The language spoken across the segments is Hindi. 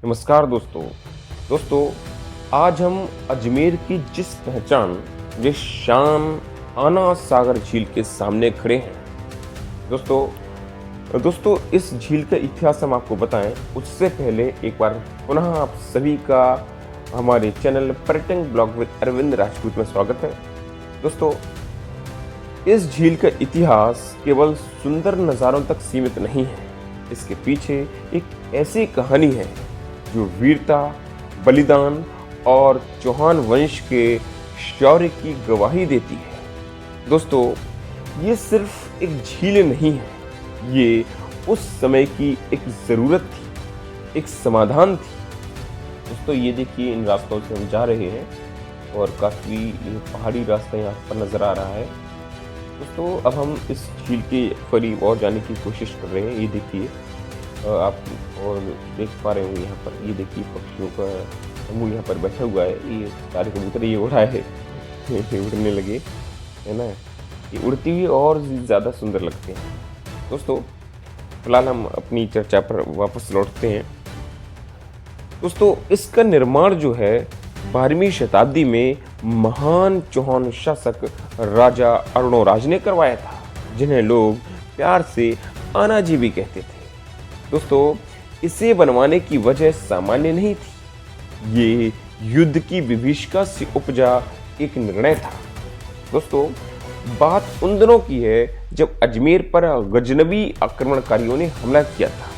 नमस्कार दोस्तों आज हम अजमेर की जिस पहचान जिस शान आना सागर झील के सामने खड़े हैं। दोस्तों इस झील का इतिहास हम आपको बताएं उससे पहले एक बार पुनः आप सभी का हमारे चैनल पर्यटन ब्लॉग विद अरविंद राजपूत में स्वागत है। दोस्तों इस झील का इतिहास केवल सुंदर नज़ारों तक सीमित नहीं है, इसके पीछे एक ऐसी कहानी है जो वीरता, बलिदान और चौहान वंश के शौर्य की गवाही देती है। दोस्तों ये सिर्फ एक झील नहीं है, ये उस समय की एक ज़रूरत थी, एक समाधान थी। दोस्तों ये देखिए, इन रास्तों से हम जा रहे हैं और काफ़ी ये पहाड़ी रास्ता यहाँ पर नज़र आ रहा है। दोस्तों अब हम इस झील के करीब और जाने की कोशिश कर रहे हैं। ये देखिए आप और देख पा रहे होंगे यहाँ पर, ये देखिए पक्षियों का समूह यहाँ पर बैठा हुआ है। ये सारे कबूतर ये उड़ा है, ये उड़ने लगे है ना, ये उड़ती हुई और ज़्यादा सुंदर लगते हैं। दोस्तों फिलहाल हम अपनी चर्चा पर वापस लौटते हैं। दोस्तों इसका निर्माण जो है 12वीं शताब्दी में महान चौहान शासक राजा अरुणोराज ने करवाया था, जिन्हें लोग प्यार से आनाजी भी कहते थे। दोस्तों इसे बनवाने की वजह सामान्य नहीं थी, ये युद्ध की विभीषिका से उपजा एक निर्णय था। दोस्तों बात उन दिनों की है जब अजमेर पर गजनबी आक्रमणकारियों ने हमला किया था।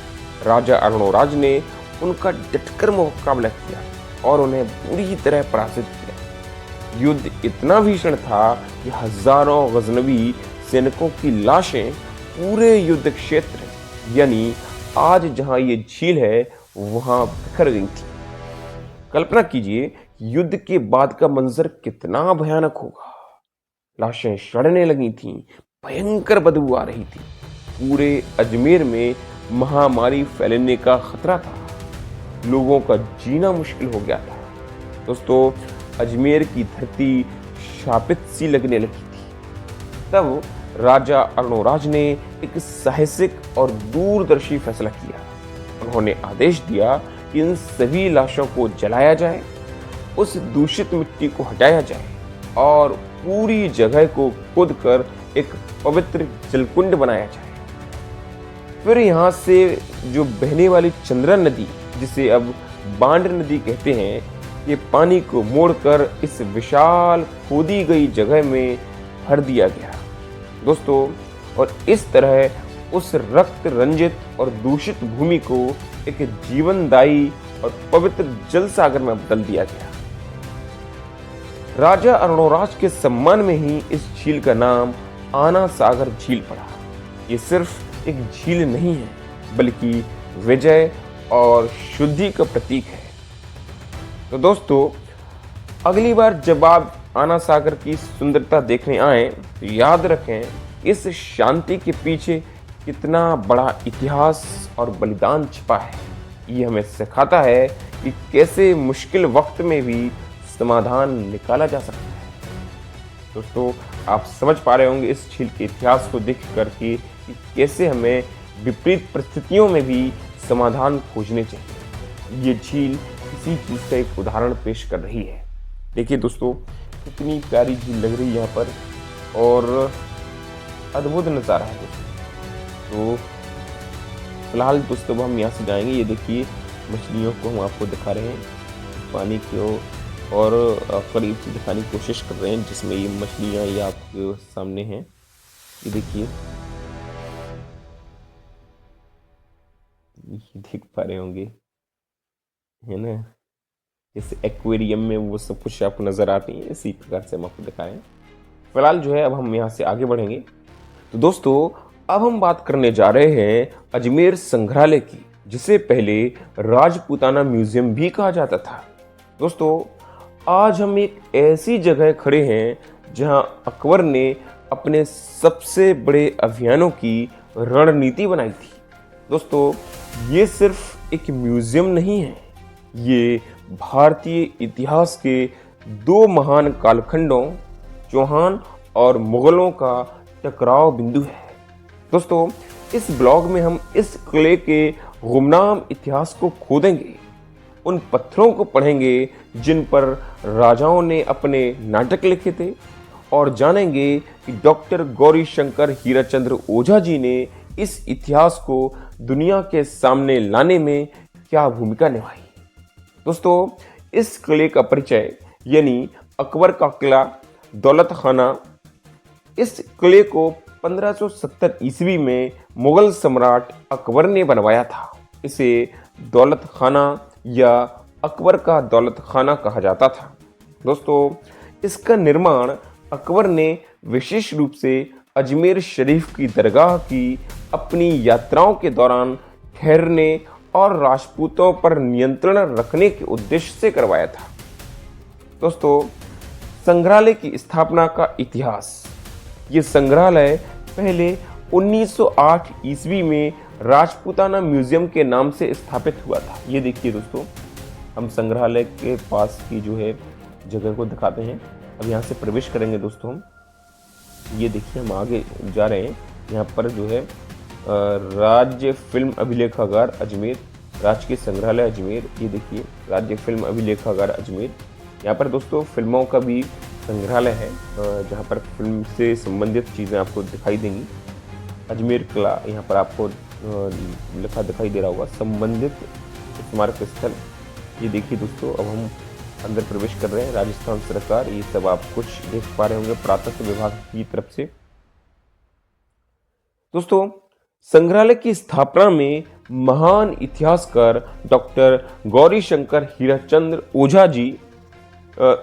राजा अरुणोराज ने उनका डटकर मुकाबला किया और उन्हें पूरी तरह पराजित किया। युद्ध इतना भीषण था कि हजारों गजनबी सैनिकों की लाशें पूरे युद्ध क्षेत्र यानी आज जहां ये झील है वहां बिखर गई थी। कल्पना कीजिए युद्ध के बाद का मंजर कितना भयानक होगा। लाशें सड़ने लगी थीं, भयंकर बदबू आ रही थी, पूरे अजमेर में महामारी फैलने का खतरा था, लोगों का जीना मुश्किल हो गया था। दोस्तों अजमेर की धरती शापित सी लगने लगी थी। तब राजा अरुणोराज ने एक साहसिक और दूरदर्शी फैसला किया। उन्होंने आदेश दिया कि इन सभी लाशों को जलाया जाए, उस दूषित मिट्टी को हटाया जाए और पूरी जगह को खोदकर एक पवित्र जलकुंड बनाया जाए। फिर यहाँ से जो बहने वाली चंद्रा नदी, जिसे अब बांड नदी कहते हैं, ये पानी को मोड़कर इस विशाल खोदी गई जगह में भर दिया गया। दोस्तों और इस तरह उस रक्त रंजित और दूषित भूमि को एक जीवनदायी और पवित्र जल सागर में बदल दिया गया। राजा अरुणोराज के सम्मान में ही इस झील का नाम आना सागर झील पड़ा। ये सिर्फ एक झील नहीं है, बल्कि विजय और शुद्धि का प्रतीक है। तो दोस्तों अगली बार जब आप आना सागर की सुंदरता देखने आए तो याद रखें इस शांति के पीछे कितना बड़ा इतिहास और बलिदान छिपा है। ये हमें सिखाता है कि कैसे मुश्किल वक्त में भी समाधान निकाला जा सकता है। दोस्तों आप समझ पा रहे होंगे इस झील के इतिहास को देख करके कि कैसे हमें विपरीत परिस्थितियों में भी समाधान खोजने चाहिए। ये झील इसी चीज़ का एक उदाहरण पेश कर रही है। देखिए दोस्तों कितनी प्यारी झील लग रही है यहाँ पर और अद्भुत नज़ारा है दोस्तों। तो फिलहाल दोस्तों हम यहाँ से जाएंगे। ये देखिए मछलियों को हम आपको दिखा रहे हैं, पानी को और करीब से दिखाने की कोशिश कर रहे हैं, जिसमें ये मछलियाँ ये आपके सामने हैं। ये देखिए, ये देख पा रहे होंगे है ना, जैसे एक्वेरियम में वो सब कुछ आपको नज़र आती है, इसी प्रकार से हम आपको दिखाएं। फिलहाल जो है अब हम यहाँ से आगे बढ़ेंगे। तो दोस्तों अब हम बात करने जा रहे हैं अजमेर संग्रहालय की, जिसे पहले राजपूताना म्यूजियम भी कहा जाता था। दोस्तों आज हम एक ऐसी जगह खड़े हैं जहां अकबर ने अपने सबसे बड़े अभियानों की रणनीति बनाई थी। दोस्तों ये सिर्फ एक म्यूजियम नहीं है, ये भारतीय इतिहास के दो महान कालखंडों चौहान और मुगलों का टकराव बिंदु है। दोस्तों इस ब्लॉग में हम इस किले के गुमनाम इतिहास को खोदेंगे, उन पत्थरों को पढ़ेंगे जिन पर राजाओं ने अपने नाटक लिखे थे, और जानेंगे कि डॉक्टर गौरी शंकर हीराचंद्र ओझा जी ने इस इतिहास को दुनिया के सामने लाने में क्या भूमिका निभाई। दोस्तों, इस किले का परिचय यानी अकबर का किला दौलत खाना, इस किले को 1570 ईस्वी में मुगल सम्राट अकबर ने बनवाया था। इसे दौलत खाना या अकबर का दौलत खाना कहा जाता था। दोस्तों, इसका निर्माण अकबर ने विशेष रूप से अजमेर शरीफ की दरगाह की अपनी यात्राओं के दौरान ठहरने और राजपूतों पर नियंत्रण रखने के उद्देश्य से करवाया था। दोस्तों, संग्रहालय की स्थापना का इतिहास। ये संग्रहालय पहले 1908 ईस्वी में राजपूताना म्यूजियम के नाम से स्थापित हुआ था। ये देखिए दोस्तों, हम संग्रहालय के पास की जो है जगह को दिखाते हैं। अब यहाँ से प्रवेश करेंगे दोस्तों हम। ये देखिए, हम आगे जा रहे हैं। यहाँ पर जो है राज्य फिल्म अभिलेखागार अजमेर, राजकीय संग्रहालय अजमेर। ये देखिए, राज्य फिल्म अभिलेखागार अजमेर। यहाँ पर दोस्तों फिल्मों का भी संग्रहालय है, जहाँ पर फिल्म से संबंधित चीज़ें आपको दिखाई देंगी। अजमेर किला यहाँ पर आपको लिखा दिखाई दे रहा होगा, संबंधित स्मारक स्थल। ये देखिए दोस्तों, अब हम अंदर प्रवेश कर रहे हैं। राजस्थान सरकार, ये सब आप कुछ देख पा रहे होंगे पुरातत्व विभाग की तरफ से। दोस्तों, संग्रहालय की स्थापना में महान इतिहासकार डॉक्टर गौरी शंकर हीराचंद्र ओझा जी,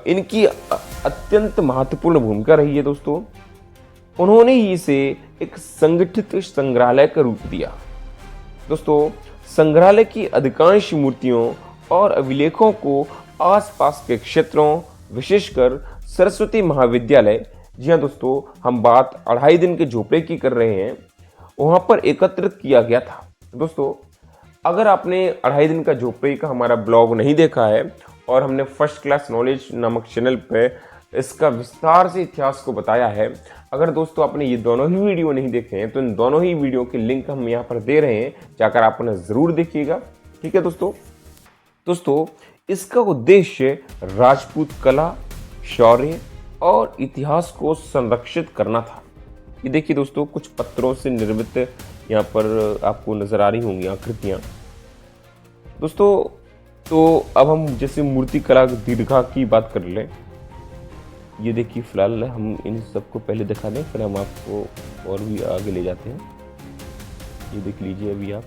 इनकी अत्यंत महत्वपूर्ण भूमिका रही है। दोस्तों, उन्होंने ही इसे एक संगठित संग्रहालय का रूप दिया। दोस्तों, संग्रहालय की अधिकांश मूर्तियों और अभिलेखों को आसपास के क्षेत्रों, विशेषकर सरस्वती महाविद्यालय, जी हाँ दोस्तों, हम बात 2.5 दिन के झोपड़े की कर रहे हैं, वहां पर एकत्रित किया गया था। दोस्तों, अगर आपने 2.5 दिन का झोपड़े का हमारा ब्लॉग नहीं देखा है, और हमने फर्स्ट क्लास नॉलेज नामक चैनल पे इसका विस्तार से इतिहास को बताया है, अगर दोस्तों आपने ये दोनों ही वीडियो नहीं देखे हैं तो इन दोनों ही वीडियो के लिंक हम यहाँ पर दे रहे हैं, जाकर आप उन्हें जरूर देखिएगा। ठीक है दोस्तों, इसका उद्देश्य राजपूत कला, शौर्य और इतिहास को संरक्षित करना था। ये देखिए दोस्तों, कुछ पत्थरों से निर्मित यहाँ पर आपको नजर आ रही होंगी आकृतियां। दोस्तों, तो अब हम जैसे मूर्ति कला दीर्घा की बात कर लें। ये देखिए, फिलहाल हम इन सबको पहले दिखा दें, फिर हम आपको और भी आगे ले जाते हैं। ये देख लीजिए, अभी आप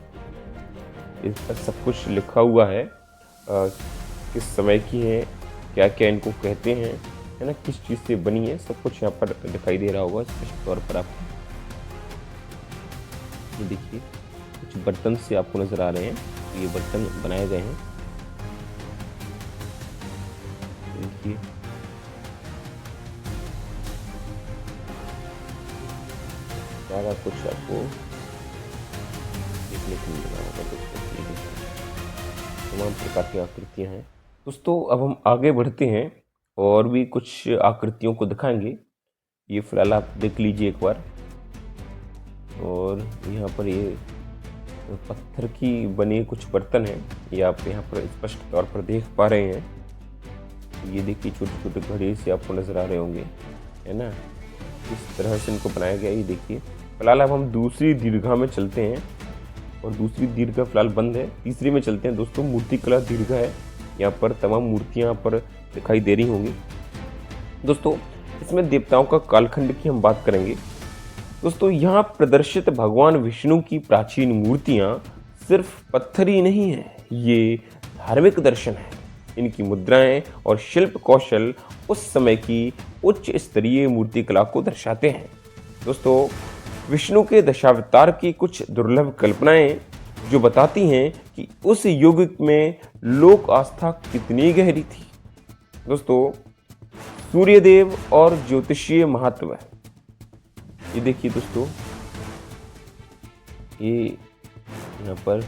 इस पर सब कुछ लिखा हुआ है, किस समय की है, क्या क्या इनको कहते हैं, है ना, किस चीज़ से बनी है, सब कुछ यहाँ पर दिखाई दे रहा होगा स्पष्ट तौर पर आपको। ये देखिए, कुछ बर्तन से आपको नजर आ रहे हैं, तो ये बर्तन बनाए गए हैं। देखिए, सारा कुछ आपको देखने को मिल रहा होगा दोस्तों। तमाम प्रकार की आकृतियां हैं। दोस्तों, अब हम आगे बढ़ते हैं और भी कुछ आकृतियों को दिखाएंगे। ये फिलहाल आप देख लीजिए एक बार। और यहाँ पर ये पत्थर की बने कुछ बर्तन हैं, ये आप यहाँ पर स्पष्ट तौर पर देख पा रहे हैं। ये देखिए, छोटे छोटे घड़े से आपको नजर आ रहे होंगे, है ना, इस तरह से इनको बनाया गया। ये देखिए, फिलहाल अब हम दूसरी दीर्घा में चलते हैं, और दूसरी दीर्घा फिलहाल बंद है, तीसरी में चलते हैं दोस्तों। मूर्ति कला दीर्घा है, यहाँ पर तमाम मूर्तियाँ यहाँ पर दिखाई दे रही होंगी। दोस्तों, इसमें देवताओं का कालखंड की हम बात करेंगे। दोस्तों, यहाँ प्रदर्शित भगवान विष्णु की प्राचीन मूर्तियाँ सिर्फ पत्थर ही नहीं है, ये धार्मिक दर्शन है। इनकी मुद्राएं और शिल्प कौशल उस समय की उच्च स्तरीय मूर्ति कला को दर्शाते हैं। दोस्तों, विष्णु के दशावतार की कुछ दुर्लभ कल्पनाएं जो बताती हैं कि उस युग में लोक आस्था कितनी गहरी थी। दोस्तों, सूर्यदेव और ज्योतिषीय महत्व। ये देखिए दोस्तों, ये यहाँ पर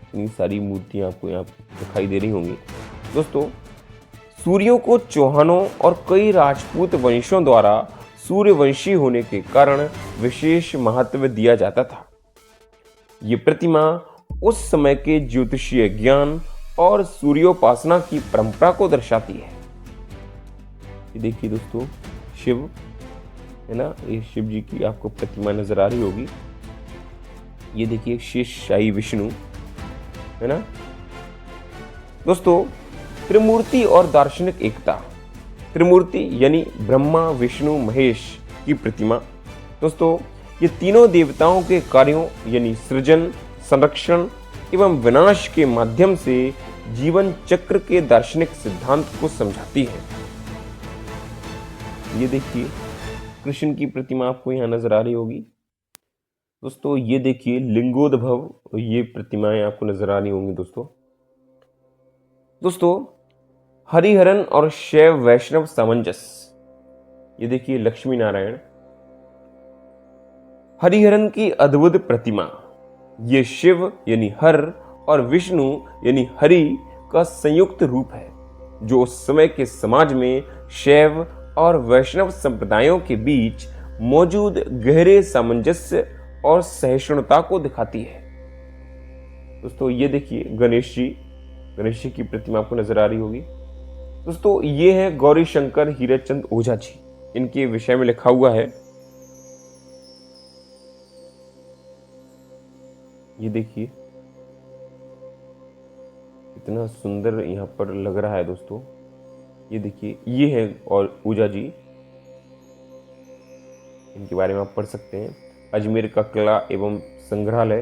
इतनी सारी मूर्तियां आपको यहाँ दिखाई दे रही होंगी। दोस्तों, सूर्यों को चौहानों और कई राजपूत वंशों द्वारा सूर्यवंशी होने के कारण विशेष महत्व दिया जाता था। ये प्रतिमा उस समय के ज्योतिषीय ज्ञान और सूर्योपासना की परंपरा को दर्शाती है। ये देखिए दोस्तों, शिव है ना, ये शिव जी की आपको प्रतिमा नजर आ रही होगी। ये देखिए शेषशाही विष्णु है ना। दोस्तों, त्रिमूर्ति और दार्शनिक एकता। त्रिमूर्ति यानी ब्रह्मा, विष्णु, महेश की प्रतिमा। दोस्तों, ये तीनों देवताओं के कार्यों यानी सृजन, संरक्षण एवं विनाश के माध्यम से जीवन चक्र के दार्शनिक सिद्धांत को समझाती है। ये देखिए कृष्ण की प्रतिमा आपको यहाँ नजर आ रही होगी। दोस्तों, ये देखिए लिंगोद्भव, ये प्रतिमाएं आपको नजर आ रही होंगी। दोस्तों, हरिहरन और शैव वैष्णव सामंजस्य। ये देखिए लक्ष्मी नारायण, हरिहरन की अद्भुत प्रतिमा। ये शिव यानी हर और विष्णु यानी हरि का संयुक्त रूप है, जो उस समय के समाज में शैव और वैष्णव संप्रदायों के बीच मौजूद गहरे सामंजस्य और सहिष्णुता को दिखाती है। दोस्तों, ये देखिए गणेश जी की प्रतिमा आपको नजर आ रही होगी। दोस्तों, ये है गौरी शंकर हीराचंद ओझा जी, इनके विषय में लिखा हुआ है। ये देखिए कितना सुंदर यहाँ पर लग रहा है दोस्तों। ये देखिए, ये है और ओझा जी, इनके बारे में आप पढ़ सकते हैं। अजमेर का किला एवं संग्रहालय।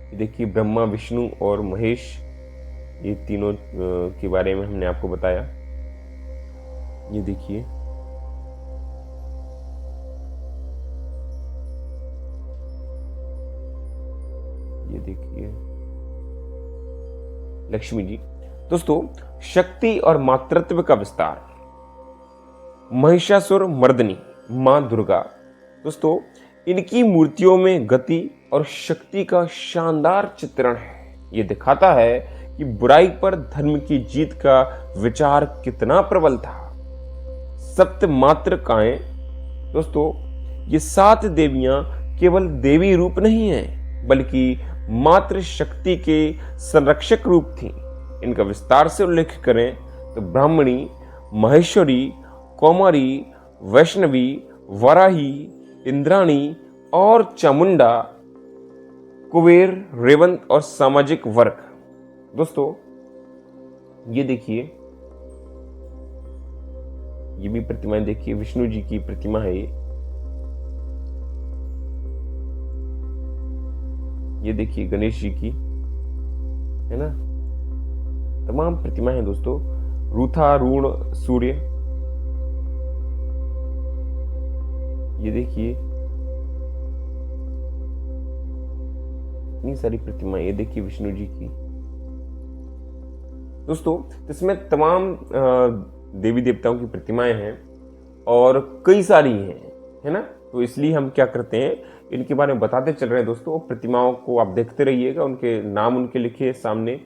ये देखिए ब्रह्मा, विष्णु और महेश, ये तीनों के बारे में हमने आपको बताया। ये देखिए लक्ष्मी जी। दोस्तों, शक्ति और मातृत्व का विस्तार। महिषासुर मर्दनी मां दुर्गा। दोस्तों, इनकी मूर्तियों में गति और शक्ति का शानदार चित्रण है। ये दिखाता है कि बुराई पर धर्म की जीत का विचार कितना प्रबल था। सप्त मातृकाएं। दोस्तों, ये 7 देवियां केवल देवी रूप नहीं हैं, बल्कि मातृ शक्ति के संरक्षक रूप थी। इनका विस्तार से उल्लेख करें तो ब्राह्मणी, महेश्वरी, कौमारी, वैष्णवी, वराही, इंद्राणी और चामुंडा, कुबेर, रेवंत और सामाजिक वर्ग। दोस्तों, ये देखिए, ये भी प्रतिमाएं देखिए, विष्णु जी की प्रतिमा है ये देखिए गणेश जी की है ना। तमाम प्रतिमाएं हैं दोस्तों। रूथा ऋण सूर्य। ये देखिए इतनी सारी प्रतिमाएं। ये देखिए विष्णु जी की। दोस्तों, इसमें तमाम देवी देवताओं की प्रतिमाएं हैं और कई सारी हैं, है ना। तो इसलिए हम क्या करते हैं, इनके बारे में बताते चल रहे हैं दोस्तों। प्रतिमाओं को आप देखते रहिएगा, उनके नाम उनके लिखे सामने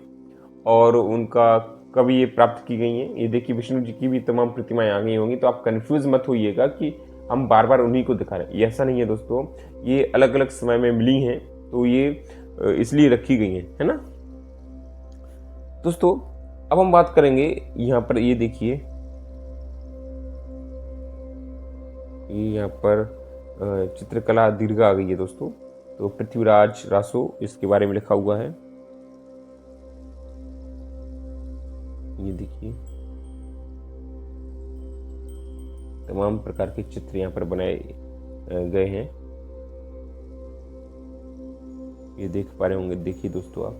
और उनका कब ये प्राप्त की गई हैं। ये देखिए विष्णु जी की भी तमाम प्रतिमाएं आ गई होंगी, तो आप कंफ्यूज मत होइएगा कि हम बार बार उन्हीं को दिखा रहे हैं। ये ऐसा नहीं है दोस्तों, ये अलग अलग समय में मिली हैं, तो ये इसलिए रखी गई हैं, है ना। दोस्तों, अब हम बात करेंगे यहाँ पर। ये देखिए, ये यहाँ पर चित्रकला दीर्घ आ गई है दोस्तों। तो पृथ्वीराज रासो, इसके बारे में लिखा हुआ है। ये देखिए तमाम प्रकार के चित्र यहाँ पर बनाए गए हैं। ये देख पा रहे होंगे, देखिए दोस्तों आप,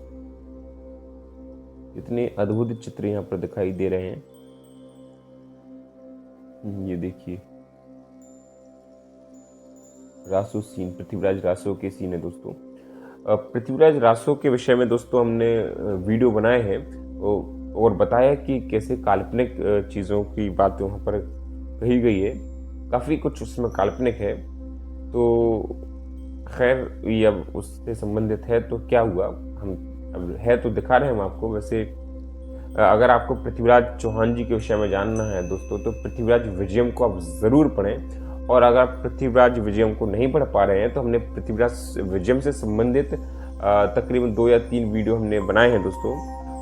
इतने अद्भुत चित्र यहाँ पर दिखाई दे रहे हैं। ये देखिए रासो सीन, पृथ्वीराज रासो के सीन है दोस्तों। पृथ्वीराज रासो के विषय में दोस्तों हमने वीडियो बनाए हैं और बताया कि कैसे काल्पनिक चीज़ों की बात वहाँ पर कही गई है। काफ़ी कुछ उसमें काल्पनिक है, तो खैर ये अब उससे संबंधित है। तो क्या हुआ, हम अब है तो दिखा रहे हैं हम आपको। वैसे अगर आपको पृथ्वीराज चौहान जी के विषय में जानना है दोस्तों, तो पृथ्वीराज विजयम को आप ज़रूर पढ़ें। और अगर आप पृथ्वीराज विजयम को नहीं पढ़ पा रहे हैं, तो हमने पृथ्वीराज विजयम से संबंधित तकरीबन 2 या 3 वीडियो हमने बनाए हैं दोस्तों।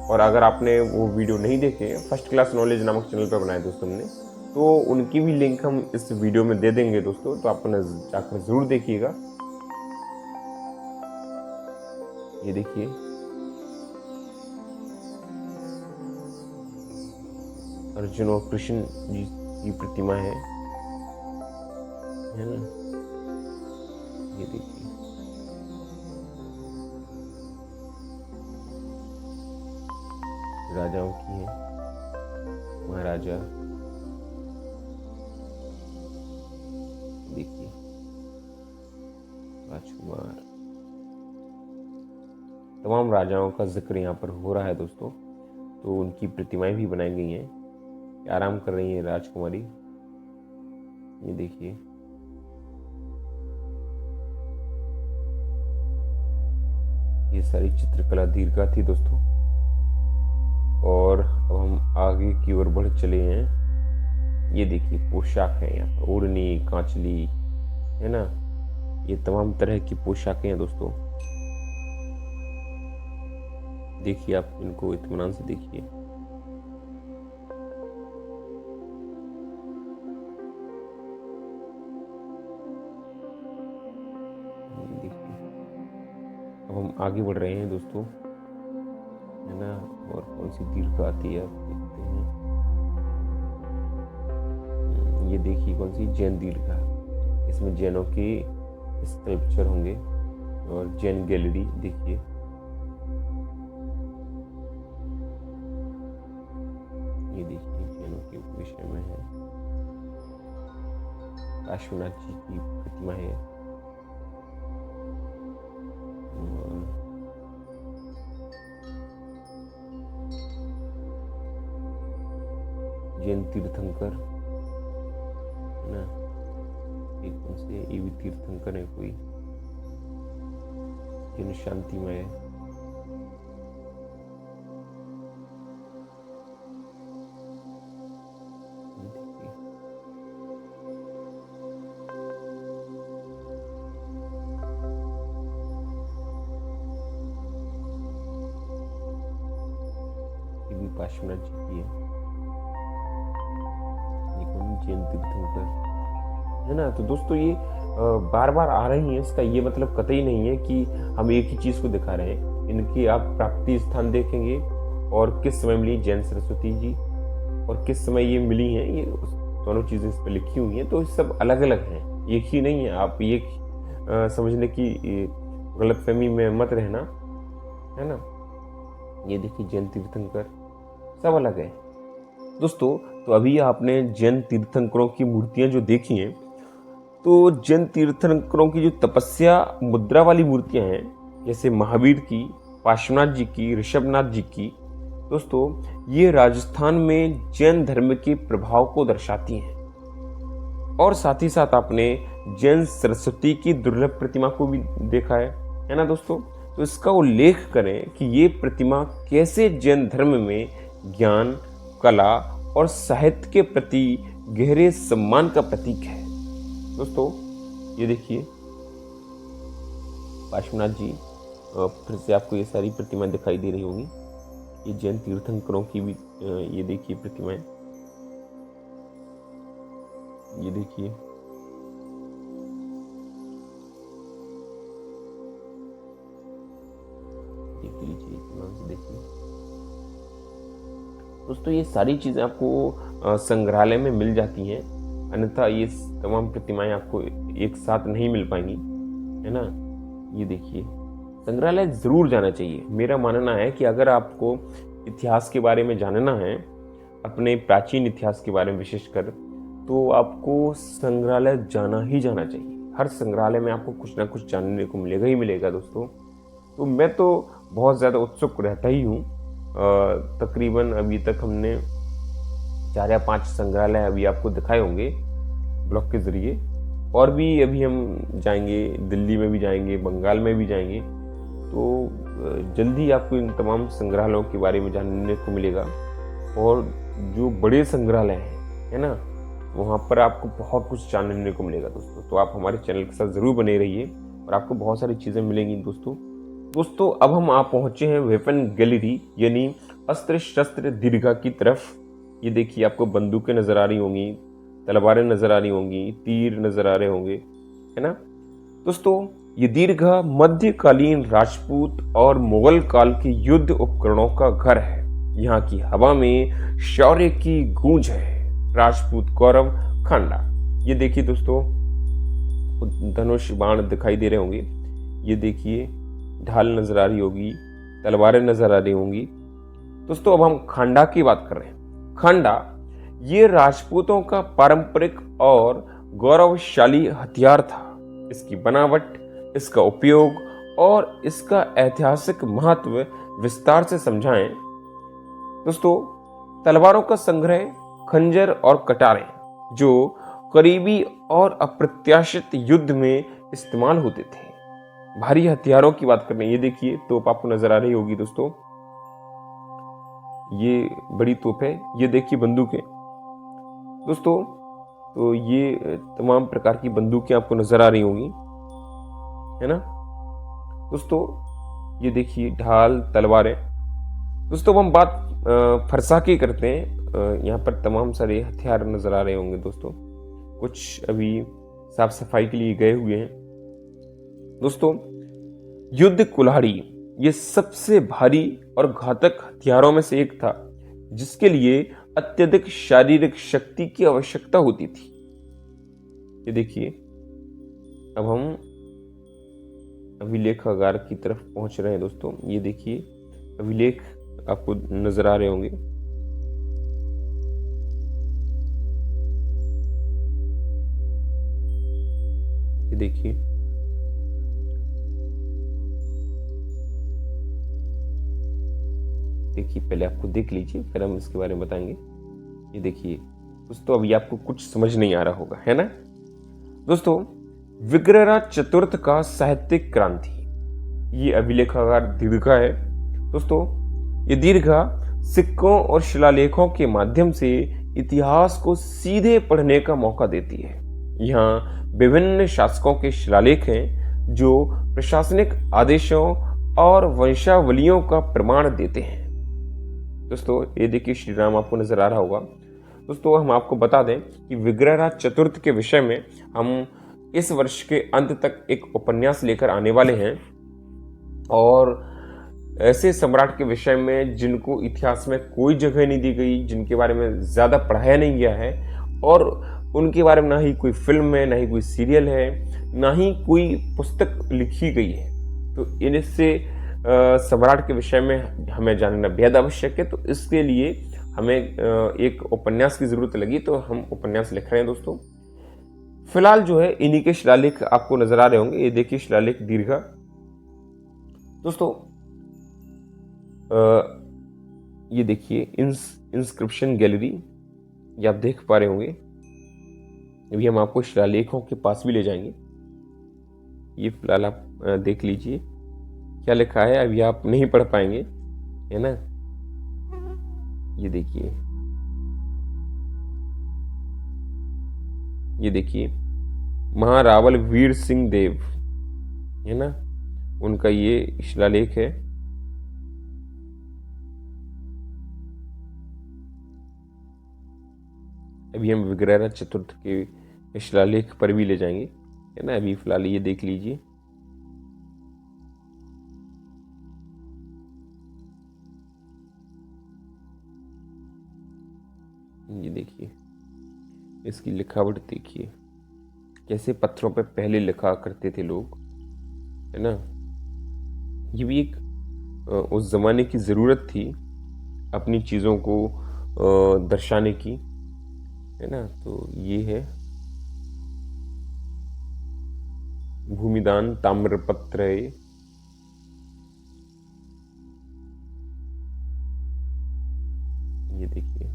और अगर आपने वो वीडियो नहीं देखे, फर्स्ट क्लास नॉलेज नामक चैनल पर बनाए दोस्तों हमने, तो उनकी भी लिंक हम इस वीडियो में दे देंगे दोस्तों, तो आप जाकर ज़रूर देखिएगा। ये देखिए, अर्जुन और कृष्ण जी की प्रतिमा है ना। ये देखिए, राजाओं की है, महाराजा, देखिए, राजकुमार, तमाम राजाओं का जिक्र यहाँ पर हो रहा है दोस्तों। तो उनकी प्रतिमाएं भी बनाई गई हैं, आराम कर रही है राजकुमारी। ये देखिए, ये सारी चित्रकला दीर्घा थी दोस्तों। और अब हम आगे की ओर बढ़ चले हैं। ये देखिए, पोशाक है यहाँ पर, ओढ़नी, कांचली, है ना। ये तमाम तरह की पोशाकें हैं दोस्तों। देखिए, आप इनको इत्मीनान से देखिए। देखिए, अब हम आगे बढ़ रहे हैं दोस्तों, है ना। और कौन सी दीर्घा आती है, आप देखते हैं। ये देखिए, कौन सी जैन दीर्घा। इसमें जैनों के स्कल्पचर होंगे और जैन गैलरी देखिए। ये देखिए, जैनों के विषय में है। काशीनाथ जी की प्रतिमा है। जैन तीर्थंकर, है ना। एक उनसे ये भी तीर्थंकर है कोई। जैन शांतिमय, ये भी पार्श्वनाथ जी की है। जैन तीर्थंकर, है ना। तो दोस्तों, ये बार बार आ रही हैं, इसका ये मतलब कतई नहीं है कि हम एक ही चीज को दिखा रहे हैं। इनकी आप प्राप्ति स्थान देखेंगे और किस समय मिली जैन सरस्वती जी और किस समय ये मिली हैं, ये दोनों चीजें इस पर लिखी हुई हैं। तो सब अलग अलग हैं, एक ही नहीं है। आप ये समझने की गलतफहमी में मत रहना, है ना। ये देखिए, जैन तीर्थंकर, सब अलग है दोस्तों। तो अभी आपने जैन तीर्थंकरों की मूर्तियां जो देखी हैं, तो जैन तीर्थंकरों की जो तपस्या मुद्रा वाली मूर्तियां हैं, जैसे महावीर की, पार्श्वनाथ जी की, ऋषभनाथ जी की, दोस्तों ये राजस्थान में जैन धर्म के प्रभाव को दर्शाती हैं। और साथ ही साथ आपने जैन सरस्वती की दुर्लभ प्रतिमा को भी देखा है ना दोस्तों। तो इसका उल्लेख करें कि ये प्रतिमा कैसे जैन धर्म में ज्ञान, कला और साहित्य के प्रति गहरे सम्मान का प्रतीक है दोस्तों। ये देखिए, पार्श्वनाथ जी, फिर से आपको ये सारी प्रतिमाएं दिखाई दे रही होंगी। ये जैन तीर्थंकरों की भी ये देखिए प्रतिमाएं, ये देखिए, देख लीजिए, ध्यान से देखिए दोस्तों। ये सारी चीजें आपको संग्रहालय में मिल जाती हैं, अन्यथा ये तमाम प्रतिमाएं आपको एक साथ नहीं मिल पाएंगी, है ना। ये देखिए, संग्रहालय जरूर जाना चाहिए। मेरा मानना है कि अगर आपको इतिहास के बारे में जानना है, अपने प्राचीन इतिहास के बारे में विशेषकर, तो आपको संग्रहालय जाना ही जाना चाहिए। हर संग्रहालय में आपको कुछ ना कुछ जानने को मिलेगा ही मिलेगा दोस्तों। तो मैं तो बहुत ज़्यादा उत्सुक रहता ही हूँ। तकरीबन अभी तक हमने 4 या 5 संग्रहालय अभी आपको दिखाए होंगे ब्लॉग के ज़रिए, और भी अभी हम जाएंगे, दिल्ली में भी जाएंगे, बंगाल में भी जाएंगे। तो जल्दी आपको इन तमाम संग्रहालयों के बारे में जानने को मिलेगा। और जो बड़े संग्रहालय हैं, है ना, वहाँ पर आपको बहुत कुछ जानने को मिलेगा दोस्तों। तो आप हमारे चैनल के साथ ज़रूर बने रहिए और आपको बहुत सारी चीज़ें मिलेंगी दोस्तों। दोस्तों अब हम आप पहुंचे हैं वेपन गैलरी यानी अस्त्र शस्त्र दीर्घा की तरफ। ये देखिए आपको बंदूकें नजर आ रही होंगी, तलवारें नजर आ रही होंगी, तीर नजर आ रहे होंगे, है ना। दोस्तों ये दीर्घा मध्यकालीन राजपूत और मुगल काल के युद्ध उपकरणों का घर है। यहाँ की हवा में शौर्य की गूंज है। राजपूत गौरव खांडा। ये देखिए दोस्तों धनुष बाण दिखाई दे रहे होंगे। ये देखिए ढाल नजर आ रही होगी, तलवारें नजर आ रही होंगी। दोस्तों अब हम खांडा की बात कर रहे हैं। खांडा ये राजपूतों का पारंपरिक और गौरवशाली हथियार था। इसकी बनावट, इसका उपयोग और इसका ऐतिहासिक महत्व विस्तार से समझाएं। दोस्तों तलवारों का संग्रह, खंजर और कटारें जो करीबी और अप्रत्याशित युद्ध में इस्तेमाल होते थे। भारी हथियारों की बात कर रहे हैं। ये देखिए तोप आपको नजर आ रही होगी दोस्तों, ये बड़ी तोप है। ये देखिए बंदूकें दोस्तों, तो ये तमाम प्रकार की बंदूकें आपको नजर आ रही होंगी, है ना। दोस्तों ये देखिए ढाल, तलवारें। दोस्तों हम बात फरसा की करते हैं। यहाँ पर तमाम सारे हथियार नजर आ रहे होंगे दोस्तों, कुछ अभी साफ सफाई के लिए गए हुए हैं। दोस्तों युद्ध कुल्हाड़ी ये सबसे भारी और घातक हथियारों में से एक था, जिसके लिए अत्यधिक शारीरिक शक्ति की आवश्यकता होती थी। ये देखिए अब हम अभिलेखागार की तरफ पहुंच रहे हैं दोस्तों। ये देखिए अभिलेख आपको नजर आ रहे होंगे। ये देखिए पहले आपको देख लीजिए, फिर हम इसके बारे में बताएंगे। ये देखिए दोस्तों अभी आपको कुछ समझ नहीं आ रहा होगा, है ना। दोस्तों विग्रहराज चतुर्थ का साहित्यिक क्रांति, ये अभिलेखागार दीर्घा है। दोस्तों ये दीर्घा सिक्कों और शिलालेखों के माध्यम से इतिहास को सीधे पढ़ने का मौका देती है। यहाँ विभिन्न शासकों के शिलालेख हैं जो प्रशासनिक आदेशों और वंशावलियों का प्रमाण देते हैं। दोस्तों ये देखिए श्री राम आपको नजर आ रहा होगा। दोस्तों हम आपको बता दें कि विग्रहराज चतुर्थ के विषय में हम इस वर्ष के अंत तक एक उपन्यास लेकर आने वाले हैं, और ऐसे सम्राट के विषय में जिनको इतिहास में कोई जगह नहीं दी गई, जिनके बारे में ज्यादा पढ़ाया नहीं गया है, और उनके बारे में ना ही कोई फिल्म है, ना ही कोई सीरियल है, ना ही कोई पुस्तक लिखी गई है। तो इनसे सम्राट के विषय में हमें जानना बेहद आवश्यक है। तो इसके लिए हमें एक उपन्यास की जरूरत लगी, तो हम उपन्यास लिख रहे हैं दोस्तों। फिलहाल जो है इन्हीं के शिलालेख आपको नजर आ रहे होंगे। ये देखिए शिलालेख दीर्घा। दोस्तों ये देखिए इंस्क्रिप्शन गैलरी, ये आप देख पा रहे होंगे। अभी हम आपको शिलालेखों के पास भी ले जाएंगे। ये फिलहाल आप देख लीजिए क्या लिखा है, अभी आप नहीं पढ़ पाएंगे, है ना। ये देखिए महारावल वीर सिंह देव, है ना, उनका ये शिलालेख है। अभी हम विग्रहराज चतुर्थ के शिलालेख पर भी ले जाएंगे, है ना। अभी फिलहाल ये देख लीजिए। ये देखिए इसकी लिखावट देखिए, कैसे पत्थरों पे पहले लिखा करते थे लोग, है ना। ये भी एक उस जमाने की जरूरत थी अपनी चीजों को दर्शाने की, है ना। तो ये है भूमिदान ताम्रपत्र है। ये देखिए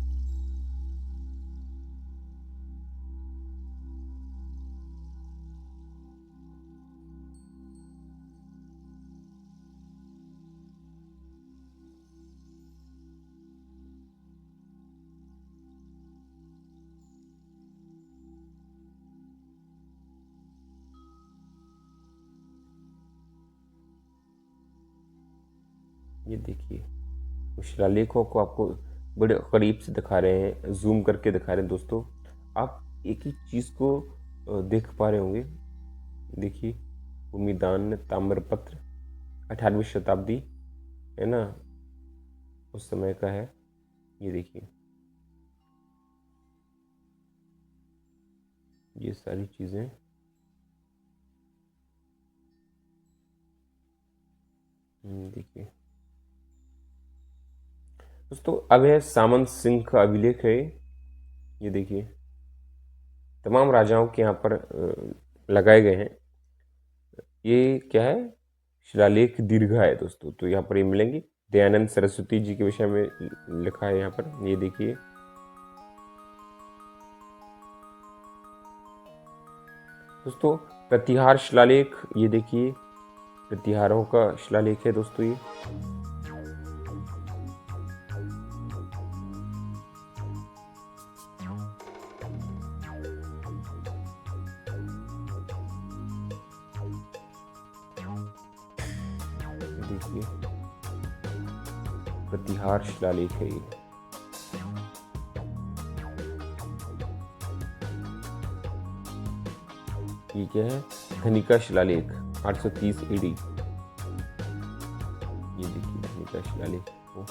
ये देखिए, उस शिलालेखों को आपको बड़े करीब से दिखा रहे हैं, जूम करके दिखा रहे हैं दोस्तों। आप एक ही चीज़ को देख पा रहे होंगे। देखिए, भूमिदान ताम्रपत्र 18वीं शताब्दी है ना, उस समय का है। ये देखिए, ये सारी चीज़ें देखिए दोस्तों, अब है सामंत सिंह का अभिलेख है। ये देखिए, तमाम राजाओं के यहाँ पर लगाए गए हैं। ये क्या है? शिलालेख दीर्घा है दोस्तों। तो यहाँ पर ये मिलेंगे। दयानंद सरस्वती जी के विषय में लिखा है यहाँ पर। ये देखिए, दोस्तों प्रतिहार शिलालेख। ये देखिए, प्रतिहारों का शिलालेख है दोस्तों। ये देखिए, प्रतिहार शिलालेख है ये। ये क्या है? धनिका शिलालेख 830 AD। ये देखिए, धनिका शिलालेख को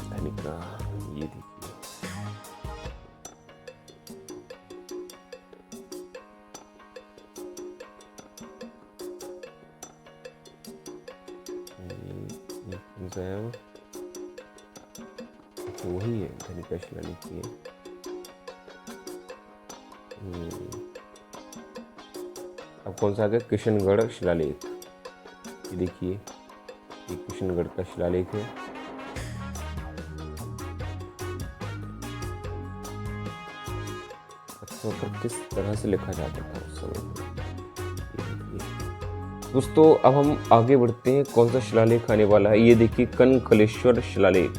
धनिका, ये देखिए, तो वही है, धनिका शिलालेख की है। अब कौन सा आ गया? किशनगढ़ शिलालेख। ये देखिए, ये किशनगढ़ का शिलालेख है। पत्थरों पर किस तरह से लिखा जाता था उस समय में। दोस्तों अब हम आगे बढ़ते हैं। कौन सा शिलालेख आने वाला है? ये देखिए, कनकलेश्वर शिलालेख।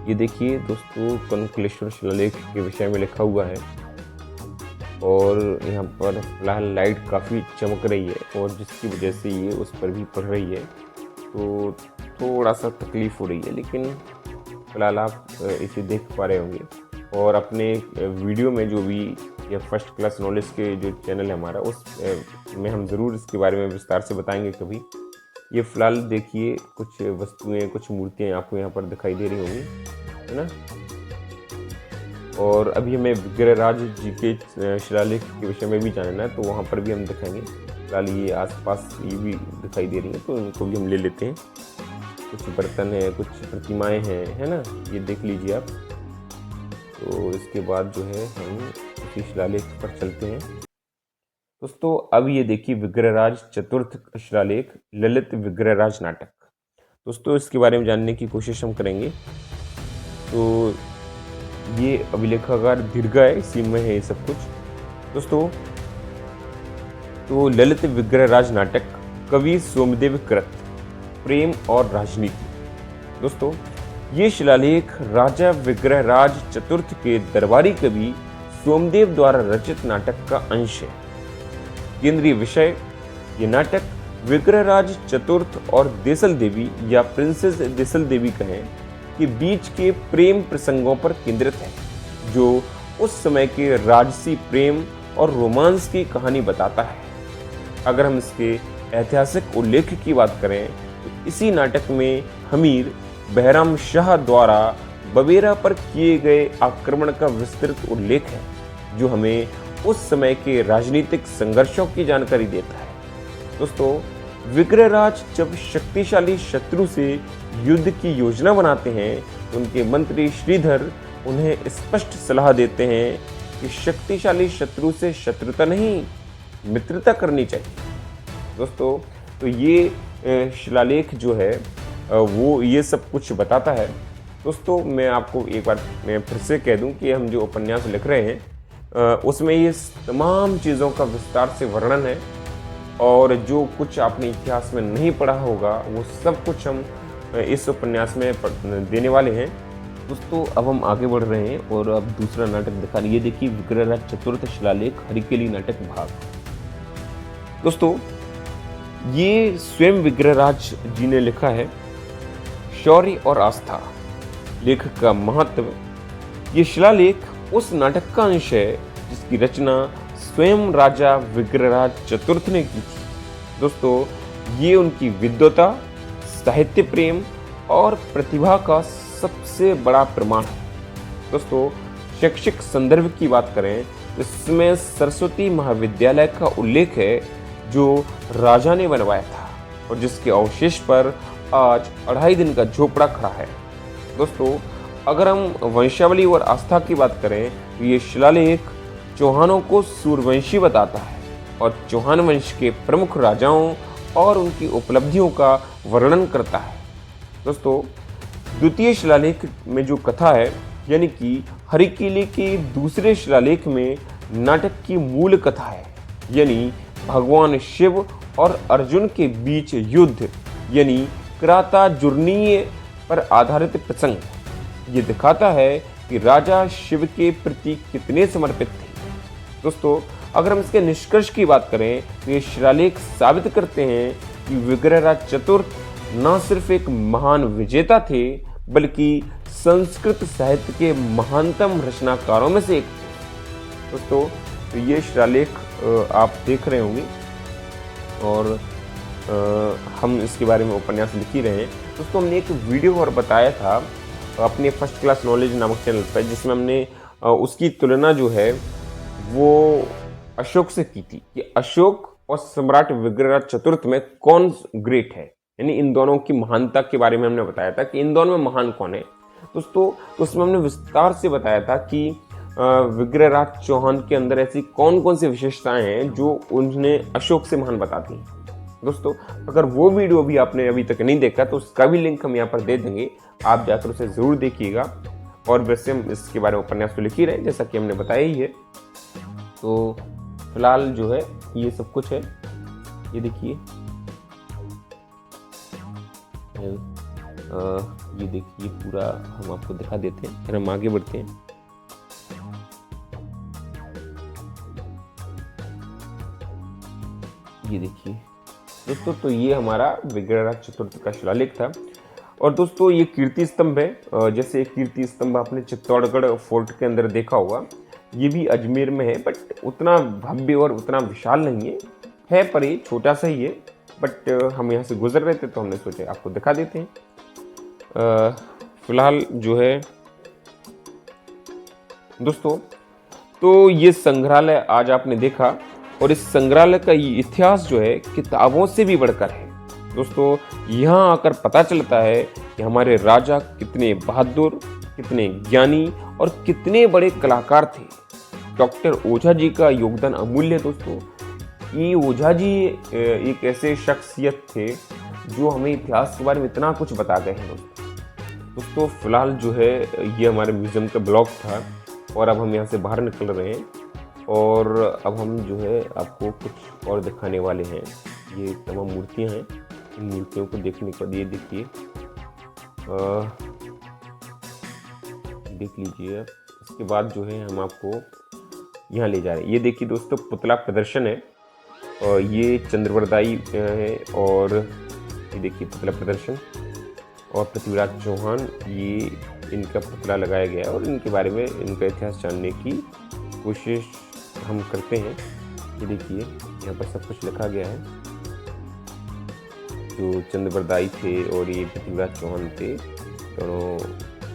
ये देखिए दोस्तों, कनकलेश्वर शिलालेख के विषय में लिखा हुआ है। और यहाँ पर फिलहाल लाइट काफ़ी चमक रही है और जिसकी वजह से ये उस पर भी पड़ रही है, तो थोड़ा सा तकलीफ हो रही है, लेकिन फिलहाल आप इसे देख पा रहे होंगे। और अपने वीडियो में जो भी या फर्स्ट क्लास नॉलेज के जो चैनल है हमारा, उस में हम ज़रूर इसके बारे में विस्तार से बताएंगे कभी। ये फिलहाल देखिए, कुछ वस्तुएं, कुछ मूर्तियाँ आपको यहाँ पर दिखाई दे रही होंगी, है ना। और अभी हमें विग्रहराज जी के शिलालेख के विषय में भी जानना है, तो वहाँ पर भी हम दिखाएंगे। फिलहाल ये आसपास ये भी दिखाई दे रही हैं, तो इनको भी हम ले लेते हैं। कुछ बर्तन है, कुछ प्रतिमाएं हैं, है ना, ये देख लीजिए आप। तो इसके बाद जो है हम उसी शिलालेख पर चलते हैं दोस्तों। अब ये देखिए, विग्रहराज चतुर्थ शिलालेख, ललित विग्रहराज नाटक। दोस्तों इसके बारे में जानने की कोशिश हम करेंगे। तो ये अभिलेखागार दीर्घा है, इसी में है ये सब कुछ दोस्तों। तो ललित विग्रहराज नाटक, कवि सोमदेव कृत, प्रेम और राजनीति। दोस्तों ये शिलालेख राजा विग्रहराज चतुर्थ के दरबारी कवि सोमदेव द्वारा रचित नाटक का अंश है। केंद्रीय विषय, ये नाटक विग्रहराज चतुर्थ और देसल देवी या प्रिंसेस देसल देवी कहें के बीच के प्रेम प्रसंगों पर केंद्रित है, जो उस समय के राजसी प्रेम और रोमांस की कहानी बताता है। अगर हम इसके ऐतिहासिक उल्लेख की बात करें तो इसी नाटक में हमीर बहराम शाह द्वारा बवेरा पर किए गए आक्रमण का विस्तृत उल्लेख है, जो हमें उस समय के राजनीतिक संघर्षों की जानकारी देता है। दोस्तों विग्रहराज जब शक्तिशाली शत्रु से युद्ध की योजना बनाते हैं, तो उनके मंत्री श्रीधर उन्हें स्पष्ट सलाह देते हैं कि शक्तिशाली शत्रु से शत्रुता नहीं, मित्रता करनी चाहिए। दोस्तों तो ये शिलालेख जो है वो ये सब कुछ बताता है। दोस्तों मैं आपको एक बार मैं फिर से कह दूं कि हम जो उपन्यास लिख रहे हैं उसमें ये तमाम चीज़ों का विस्तार से वर्णन है, और जो कुछ आपने इतिहास में नहीं पढ़ा होगा वो सब कुछ हम इस उपन्यास में देने वाले हैं। दोस्तों अब हम आगे बढ़ रहे हैं और अब दूसरा नाटक दिखा रही है। देखिए विग्रहराज चतुर्थ शिलालेख हरिकेली नाटक भाग। दोस्तों ये स्वयं विग्रहराज जी ने लिखा है। शौर्य और आस्था, लेखक का महत्व। ये शिलालेख उस नाटक का अंश है जिसकी रचना स्वयं राजा विग्रहराज चतुर्थ ने की थी। दोस्तों, ये उनकी विद्वता, साहित्य प्रेम और प्रतिभा का सबसे बड़ा प्रमाण है। दोस्तों, शैक्षिक संदर्भ की बात करें तो इसमें सरस्वती महाविद्यालय का उल्लेख है जो राजा ने बनवाया था और जिसके अवशेष पर आज 2.5 दिन का झोपड़ा खड़ा है। दोस्तों, अगर हम वंशावली और आस्था की बात करें तो ये शिलालेख चौहानों को सूर्यवंशी बताता है और चौहान वंश के प्रमुख राजाओं और उनकी उपलब्धियों का वर्णन करता है। दोस्तों, द्वितीय शिलालेख में जो कथा है यानी कि हरिकीले के दूसरे शिलालेख में नाटक की मूल कथा है, यानी भगवान शिव और अर्जुन के बीच युद्ध यानी क्रातार्जुनीय पर आधारित प्रसंग। ये दिखाता है कि राजा शिव के प्रति कितने समर्पित थे। दोस्तों, अगर हम इसके निष्कर्ष की बात करें तो ये शिलालेख साबित करते हैं कि विग्रहराज चतुर्थ न सिर्फ एक महान विजेता थे बल्कि संस्कृत साहित्य के महानतम रचनाकारों में से एक थे। दोस्तों, तो ये शिलालेख आप देख रहे होंगे और हम इसके बारे में उपन्यास लिख ही रहे हैं। दोस्तों, हमने एक वीडियो और बताया था अपने फर्स्ट क्लास नॉलेज नामक चैनल पर, जिसमें हमने उसकी तुलना जो है वो अशोक से की थी कि अशोक और सम्राट विग्रहराज चतुर्थ में कौन ग्रेट है, यानी इन दोनों की महानता के बारे में हमने बताया था कि इन दोनों में महान कौन है। दोस्तों, तो उसमें हमने विस्तार से बताया था कि विग्रहराज चौहान के अंदर ऐसी कौन कौन सी विशेषताएं हैं जो उन्हें अशोक से महान बताती हैं। दोस्तों, अगर वो वीडियो भी आपने अभी तक नहीं देखा तो उसका भी लिंक हम यहाँ पर दे देंगे, आप जाकर उसे ज़रूर देखिएगा। और वैसे हम इसके बारे में उपन्यास तो लिख ही रहे जैसा कि हमने बताया ही है। तो फिलहाल जो है ये सब कुछ है, ये देखिए, ये देखिए पूरा हम आपको दिखा देते हैं, फिर हम आगे बढ़ते हैं। ये देखिए दोस्तों, तो ये हमारा विग्रहराज चतुर्थ का शिलालेख था। और दोस्तों, ये कीर्ति स्तंभ है, जैसे कीर्ति स्तंभ आपने चित्तौड़गढ़ फोर्ट के अंदर देखा होगा, ये भी अजमेर में है, बट उतना भव्य और उतना विशाल नहीं है पर ये छोटा सा ही है। बट हम यहाँ से गुजर रहे थे तो हमने सोचा आपको दिखा देते हैं। फिलहाल जो है दोस्तों, तो ये संग्रहालय आज आपने देखा और इस संग्रहालय का ये इतिहास जो है किताबों से भी बढ़कर है। दोस्तों, यहाँ आकर पता चलता है कि हमारे राजा कितने बहादुर, कितने ज्ञानी और कितने बड़े कलाकार थे। डॉक्टर ओझा जी का योगदान अमूल्य है। दोस्तों, ये ओझा जी एक ऐसे शख्सियत थे जो हमें इतिहास के बारे में इतना कुछ बता गए हैं। दोस्तों, फिलहाल जो है ये हमारे म्यूजियम का ब्लॉग था और अब हम यहाँ से बाहर निकल रहे हैं और अब हम जो है आपको कुछ और दिखाने वाले हैं। ये तमाम मूर्तियाँ हैं, इन मूर्तियों को देखने के बाद ये देखिए, देख लीजिए। इसके बाद जो है हम आपको यहाँ ले जा रहे हैं। ये देखिए दोस्तों, पुतला प्रदर्शन है और ये चंद्रवरदाई है और ये देखिए पुतला प्रदर्शन और पृथ्वीराज चौहान, ये इनका पुतला लगाया गया है और इनके बारे में, इनका इतिहास जानने की कोशिश हम करते हैं। ये देखिए यहाँ पर सब कुछ लिखा गया है, जो चंद्रवरदाई थे और ये पृथ्वीराज चौहान थे, दोनों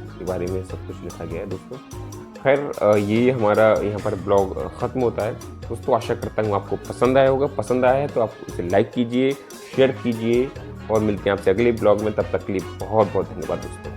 के बारे में सब कुछ लिखा गया है। दोस्तों, खैर ये हमारा यहाँ पर ब्लॉग ख़त्म होता है। दोस्तों, आशा करता हूँ आपको पसंद आया होगा। पसंद आया है तो आप इसे लाइक कीजिए, शेयर कीजिए और मिलते हैं आपसे अगले ब्लॉग में। तब तक के लिए बहुत बहुत धन्यवाद दोस्तों।